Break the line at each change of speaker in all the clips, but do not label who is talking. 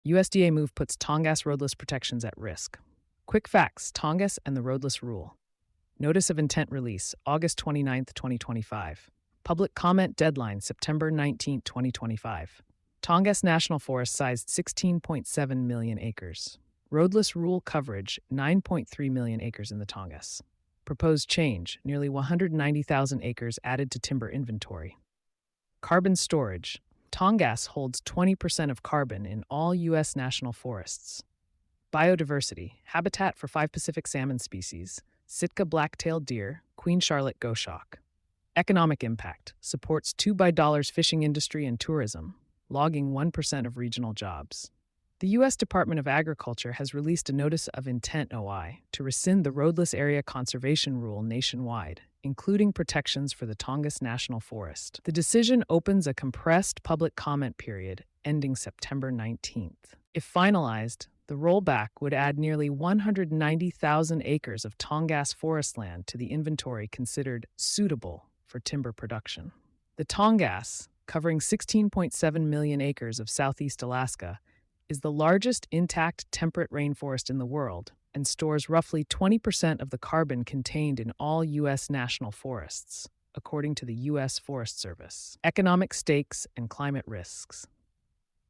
USDA move puts Tongass roadless protections at risk. Quick facts: Tongass and the Roadless Rule. Notice of intent release, August 29, 2025. Public comment deadline, September 19, 2025. Tongass National Forest sized 16.7 million acres. Roadless Rule coverage, 9.3 million acres in the Tongass. Proposed change, nearly 190,000 acres added to timber inventory. Carbon storage. Tongass holds 20% of carbon in all U.S. national forests. Biodiversity. Habitat for 5 Pacific salmon species, Sitka black-tailed deer, Queen Charlotte goshawk. Economic impact. Supports $2 fishing industry and tourism, logging 1% of regional jobs. The U.S. Department of Agriculture has released a Notice of Intent (OI) to rescind the Roadless Area Conservation Rule nationwide, including protections for the Tongass National Forest. The decision opens a compressed public comment period ending September 19th. If finalized, the rollback would add nearly 190,000 acres of Tongass forest land to the inventory considered suitable for timber production. The Tongass, covering 16.7 million acres of southeast Alaska, is the largest intact temperate rainforest in the world and stores roughly 20% of the carbon contained in all U.S. national forests, according to the U.S. Forest Service. Economic stakes and climate risks.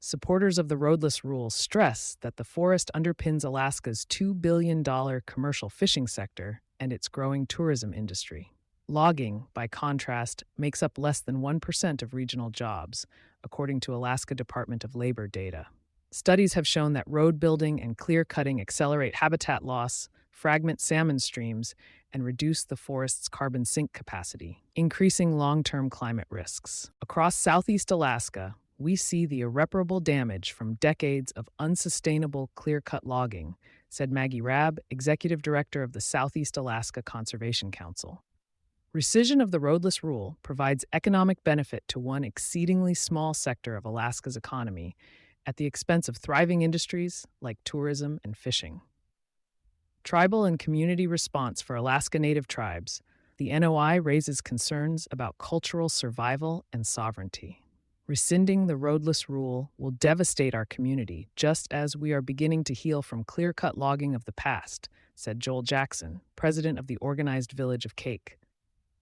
Supporters of the Roadless Rule stress that the forest underpins Alaska's $2 billion commercial fishing sector and its growing tourism industry. Logging, by contrast, makes up less than 1% of regional jobs, according to Alaska Department of Labor data. Studies have shown that road building and clear-cutting accelerate habitat loss, fragment salmon streams, and reduce the forest's carbon sink capacity, increasing long-term climate risks. Across southeast Alaska, we see the irreparable damage from decades of unsustainable clear-cut logging, said Maggie Rabb, executive director of the Southeast Alaska Conservation Council. Rescission of the Roadless Rule provides economic benefit to one exceedingly small sector of Alaska's economy at the expense of thriving industries like tourism and fishing. Tribal and community response for Alaska Native tribes. The NOI raises concerns about cultural survival and sovereignty. Rescinding the Roadless Rule will devastate our community, just as we are beginning to heal from clear-cut logging of the past, said Joel Jackson, president of the organized village of Cake.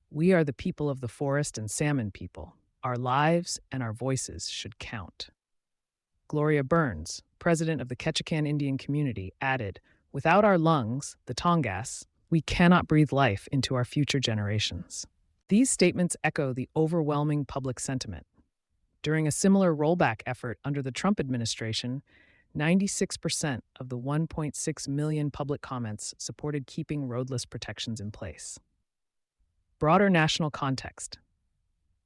We are the people of the forest and salmon people. Our lives and our voices should count. Gloria Burns, president of the Ketchikan Indian community, added, "Without our lungs, the Tongass, we cannot breathe life into our future generations." These statements echo the overwhelming public sentiment. During a similar rollback effort under the Trump administration, 96% of the 1.6 million public comments supported keeping roadless protections in place. Broader national context.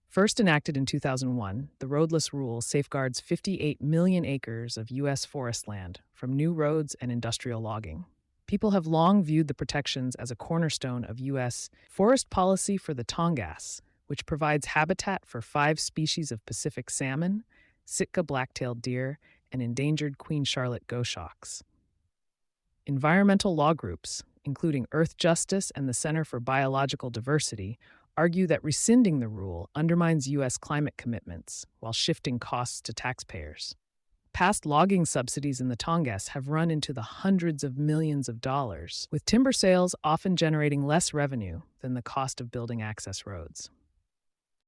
First enacted in 2001, the Roadless Rule safeguards 58 million acres of U.S. forest land from new roads and industrial logging. People have long viewed the protections as a cornerstone of U.S. forest policy for the Tongass, which provides habitat for 5 species of Pacific salmon, Sitka black-tailed deer, and endangered Queen Charlotte goshawks. Environmental law groups, including Earth Justice and the Center for Biological Diversity, argue that rescinding the rule undermines U.S. climate commitments while shifting costs to taxpayers. Past logging subsidies in the Tongass have run into the hundreds of millions of dollars, with timber sales often generating less revenue than the cost of building access roads.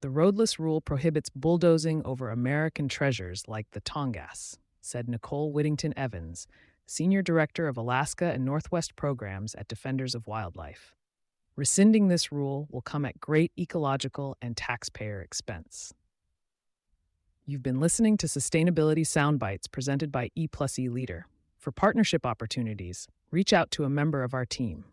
The Roadless Rule prohibits bulldozing over American treasures like the Tongass, said Nicole Whittington Evans, Senior Director of Alaska and Northwest Programs at Defenders of Wildlife. Rescinding this rule will come at great ecological and taxpayer expense. You've been listening to Sustainability Soundbites presented by E+E Leader. For partnership opportunities, reach out to a member of our team.